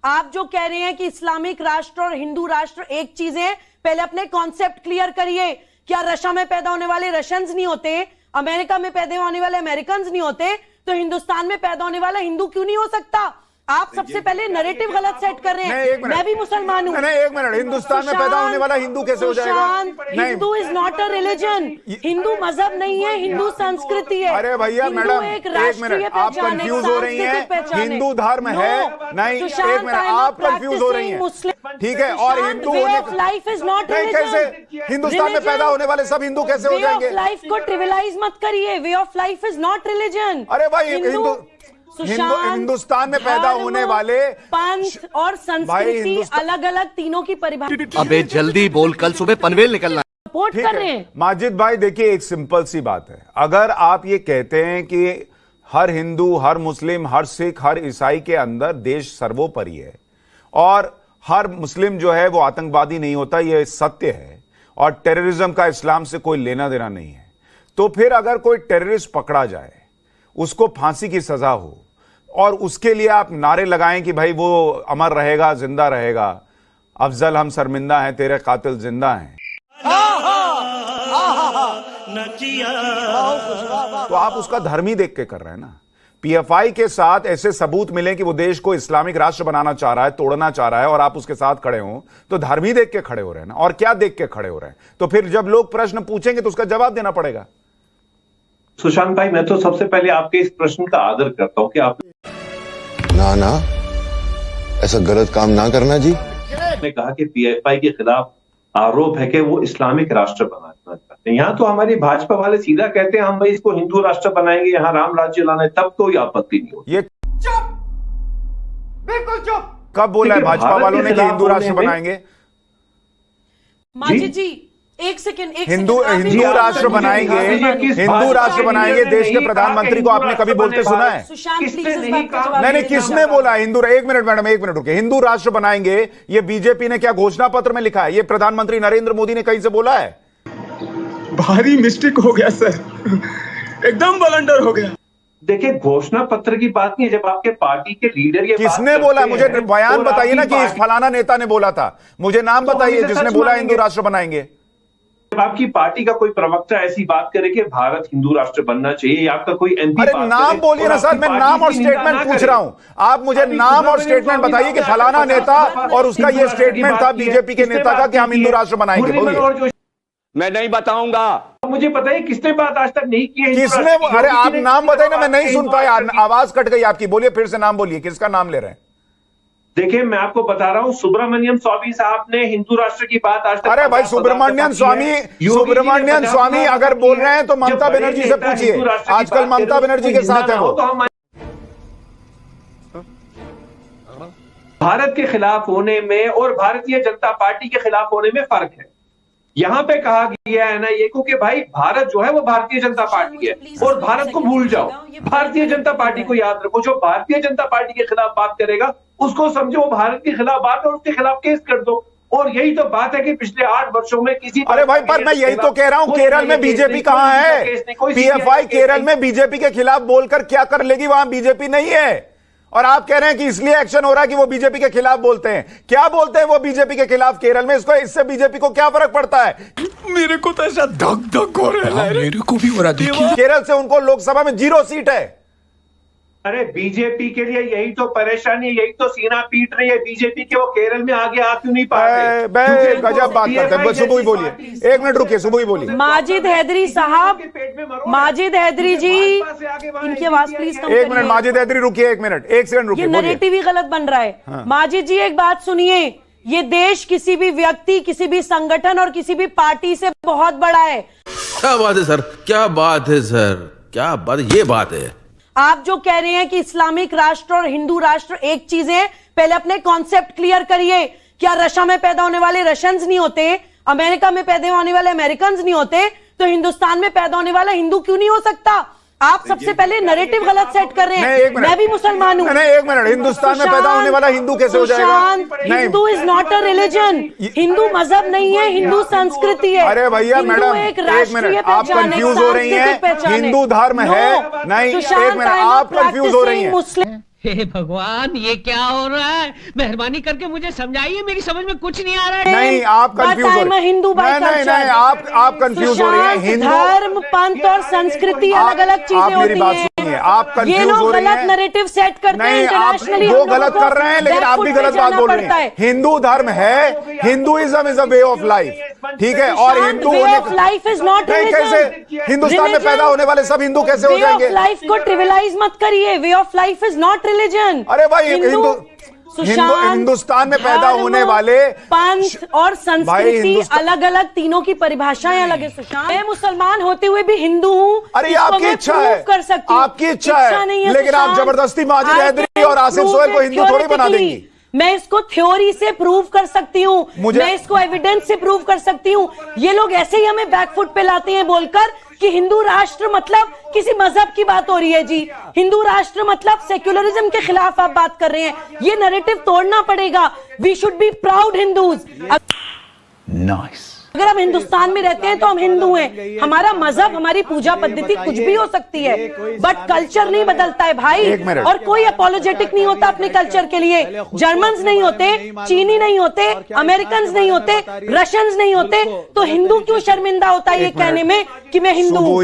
आप जो कह रहे हैं कि इस्लामिक राष्ट्र और हिंदू राष्ट्र एक चीज है, पहले अपने कॉन्सेप्ट क्लियर करिए। क्या रशिया में पैदा होने वाले रशियंस नहीं होते, अमेरिका में पैदा होने वाले अमेरिकन नहीं होते, तो हिंदुस्तान में पैदा होने वाला हिंदू क्यों नहीं हो सकता? आप सबसे पहले नैरेटिव गलत सेट कर रहे हैं। मैं भी मुसलमान हूँ। नहीं, एक मिनट, हिंदुस्तान में पैदा होने वाला हिंदू कैसे हो जाएगा? Hindu is not a religion. Hindu मजहब नहीं है, हिंदू संस्कृति है। अरे भैया मैडम, एक मिनट, आप कंफ्यूज हो रही हैं। हिंदू धर्म है नहीं, एक मिनट, आप कंफ्यूज हो रही हैं। ठीक है, और हिंदू लाइफ इज नॉट कैसे हिंदुस्तान में पैदा होने वाले सब हिंदू कैसे हो जाएंगे? लाइफ को ट्रिविलाइज मत करिए। Way of life is not religion. अरे भाई, हिंदुस्तान में पैदा होने वाले पंथ और संस्कृति अलग अलग, तीनों की परिभाषा। अबे जल्दी बोल, कल सुबह पनवेल निकलना। सपोर्ट कर रहे हैं माजिद भाई। देखिए, एक सिंपल सी बात है, अगर आप ये कहते हैं कि हर हिंदू, हर मुस्लिम, हर सिख, हर ईसाई के अंदर देश सर्वोपरि है और हर मुस्लिम जो है वो आतंकवादी नहीं होता, ये सत्य है, और टेररिज्म का इस्लाम से कोई लेना देना नहीं है, तो फिर अगर कोई टेररिस्ट पकड़ा जाए, उसको फांसी की सजा हो और उसके लिए आप नारे लगाएं कि भाई वो अमर रहेगा, जिंदा रहेगा, अफजल हम शर्मिंदा हैं, तेरे कातिल जिंदा हैं, तो आप उसका धर्म ही देख के कर रहे हैं ना। पीएफआई के साथ ऐसे सबूत मिले कि वो देश को इस्लामिक राष्ट्र बनाना चाह रहा है, तोड़ना चाह रहा है, और आप उसके साथ खड़े हो, तो धर्म ही देख के खड़े हो रहे हैं ना। और क्या देख के खड़े हो रहे हैं? तो फिर जब लोग प्रश्न पूछेंगे तो उसका जवाब देना पड़ेगा। सुशांत भाई, मैं तो सबसे पहले आपके इस प्रश्न का आदर करता हूं कि आप ना ऐसा गलत काम ना करना जी। ने कहा कि पीएफआई के खिलाफ आरोप है कि वो इस्लामिक राष्ट्र बनाना चाहते हैं। यहाँ तो हमारी भाजपा वाले सीधा कहते हैं हम भाई इसको हिंदू राष्ट्र बनाएंगे, यहाँ राम राज्य लाना है, तब कोई आपत्ति नहीं होती। ये चुप, बिल्कुल चुप। कब बोला है भाजपा वालों ने कि हिंदू राष्ट्र बनाएंगे? माजिद जी, एक सेकंड, हिंदू राष्ट्र बनाएंगे, हिंदू राष्ट्र बनाएंगे देश के प्रधानमंत्री को आपने कभी बोलते सुना है? नहीं, किसने बोला हिंदू? एक मिनट मैडम, एक मिनट रुके। हिंदू राष्ट्र बनाएंगे ये बीजेपी ने क्या घोषणा पत्र में लिखा है? ये प्रधानमंत्री नरेंद्र मोदी ने कहीं से बोला है? भारी मिस्टेक हो गया सर, एकदम ब्लंडर हो गया। देखिए, घोषणा पत्र की बात नहीं है। जब आपके पार्टी के लीडर ये किसने बोला? मुझे बयान बताइए ना कि फलाना नेता ने बोला था। मुझे नाम बताइए जिसने बोला हिंदू राष्ट्र बनाएंगे। जब आपकी पार्टी का कोई प्रवक्ता ऐसी बात करे कि भारत हिंदू राष्ट्र बनना चाहिए, या आपका कोई एमपी, अरे नाम बोलिए ना सर, मैं नाम और स्टेटमेंट पूछ रहा हूं। आप मुझे नाम और स्टेटमेंट बताइए कि फलाना नेता और उसका ये स्टेटमेंट था बीजेपी के नेता का कि हम हिंदू राष्ट्र बनाएंगे। बोलिए। मैं नहीं बताऊंगा। मुझे बताइए किसने बात आज तक नहीं की है? किसने? अरे आप नाम बताइए ना, मैं नहीं सुन पाया, आवाज कट गई आपकी। बोलिए, फिर से नाम बोलिए, किसका नाम ले रहे हैं? देखिए, मैं आपको बता रहा हूं, सुब्रमण्यम स्वामी साहब ने हिंदू राष्ट्र की बात आज तक। अरे भाई, सुब्रमण्यम स्वामी अगर बोल रहे हैं तो ममता बनर्जी से पूछिए। आजकल ममता बनर्जी के साथ है वो। भारत के खिलाफ होने में और भारतीय जनता पार्टी के खिलाफ होने में फर्क है। यहाँ पे कहा गया है ना ये को कि भाई भारत जो है वो भारतीय जनता पार्टी है, और भारत को भूल जाओ, भारतीय जनता पार्टी को याद रखो। जो भारतीय जनता पार्टी के खिलाफ बात करेगा उसको समझो वो भारत के खिलाफ बात, और उसके खिलाफ केस कर दो। और यही तो बात है कि पिछले 8 वर्षों में किसी, अरे भाई, पर मैं यही तो कह रहा हूं, केरल में बीजेपी कहां है? पीएफआई केरल में बीजेपी के खिलाफ बोलकर क्या कर लेगी? वहां बीजेपी नहीं है। और आप कह रहे हैं कि इसलिए एक्शन हो रहा है कि वो बीजेपी के खिलाफ बोलते हैं। क्या बोलते हैं वो बीजेपी के खिलाफ केरल में? इससे बीजेपी को क्या फर्क पड़ता है? मेरे को तो ऐसा धक धक हो रहा है। मेरे को भी हो रहा है। केरल से उनको लोकसभा में 0 सीट है। अरे बीजेपी के लिए यही तो परेशानी है, यही तो सीना पीट रही है बीजेपी के। वो केरल में आगे आ क्यों नहीं पा रहे? गजब बात करते हैं। सुबह ही बोलिए, एक मिनट रुकिए, सुबह ही बोलिए। माजिद हैदरी साहब, माजिद हैदरी जी, इनकी आवाज प्लीज कम एक मिनट माजिद हैदरी, रुकिए एक मिनट, एक सेकंड रुकिए। ये नैरेटिव ही गलत बन रहा है। माजिद जी, एक बात सुनिए, ये देश किसी भी व्यक्ति, किसी भी संगठन और किसी भी पार्टी से बहुत बड़ा है। क्या बात है सर, क्या बात है सर, क्या बात, ये बात है। आप जो कह रहे हैं कि इस्लामिक राष्ट्र और हिंदू राष्ट्र एक चीज है, पहले अपने कॉन्सेप्ट क्लियर करिए। क्या रशिया में पैदा होने वाले रशियंस नहीं होते, अमेरिका में पैदा होने वाले अमेरिकन नहीं होते, तो हिंदुस्तान में पैदा होने वाला हिंदू क्यों नहीं हो सकता? आप सबसे पहले नैरेटिव गलत सेट कर रहे हैं। मैं भी मुसलमान हूँ। नहीं, एक मिनट, हिंदुस्तान में पैदा होने वाला हिंदू कैसे हो जाएगा? Hindu is not a religion. Hindu मजहब नहीं है, हिंदू संस्कृति है। अरे भैया मैडम, एक मिनट, आप कंफ्यूज हो रही हैं। हिंदू धर्म है नहीं, एक मिनट, आप कंफ्यूज हो रही हैं। हे भगवान, ये क्या हो रहा है? मेहरबानी करके मुझे समझाइए, मेरी समझ में कुछ नहीं आ रहा है। नहीं, आप कंफ्यूज हो रहे हैं। हिंदू नहीं, आप कंफ्यूज हो रही हैं। हिंदू धर्म, पंथ और संस्कृति अलग अलग चीजें होती हैं। मेरी बात सुनिए, आप कंफ्यूज ये हो लोग रही गलत हैं। नैरेटिव सेट करते हैं नहीं, आप इंटरनेशनली। वो गलत कर रहे हैं, लेकिन आप भी गलत बात बोल रहे हैं। हिंदू धर्म है, Hinduism is a way of life, ठीक है। और हिंदू लाइफ इज नॉट कैसे हिंदुस्तान में पैदा होने वाले सब हिंदू कैसे हो जाएंगे? लाइफ को ट्रिविलाइज मत करिए। Way of life is not religion. अरे भाई, हिंदुस्तान में पैदा होने वाले पंथ और संस्कृति अलग अलग, तीनों की परिभाषाएं अलग है। सुशांत, मैं मुसलमान होते हुए भी हिंदू हूँ। अरे आपकी इच्छा है, कर सकती हूँ, आपकी इच्छा है, लेकिन आप जबरदस्ती माजिद हैदरी और आसिफ सोहेल को हिंदू थोड़ी बना देंगी। मैं इसको थ्योरी से प्रूव कर सकती हूँ, मैं इसको एविडेंस से प्रूव कर सकती हूँ। ये लोग ऐसे ही हमें बैकफुट पे लाते हैं बोलकर कि हिंदू राष्ट्र मतलब किसी मजहब की बात हो रही है। जी, हिंदू राष्ट्र मतलब सेक्युलरिज्म के खिलाफ आप बात कर रहे हैं। ये नैरेटिव तोड़ना पड़ेगा। We should be proud Hindus. Nice. अगर हम हिंदुस्तान में रहते हैं तो हम हिंदू हैं। हमारा मजहब, हमारी पूजा पद्धति कुछ भी हो सकती है, बट कल्चर नहीं बदलता है भाई। और कोई अपोलोजेटिक नहीं होता अपने कल्चर के लिए। जर्मन्स नहीं होते, चीनी नहीं होते, अमेरिकन नहीं होते, रशियंस नहीं होते, तो हिंदू क्यों शर्मिंदा होता है ये कहने में कि मैं हिंदू हूँ?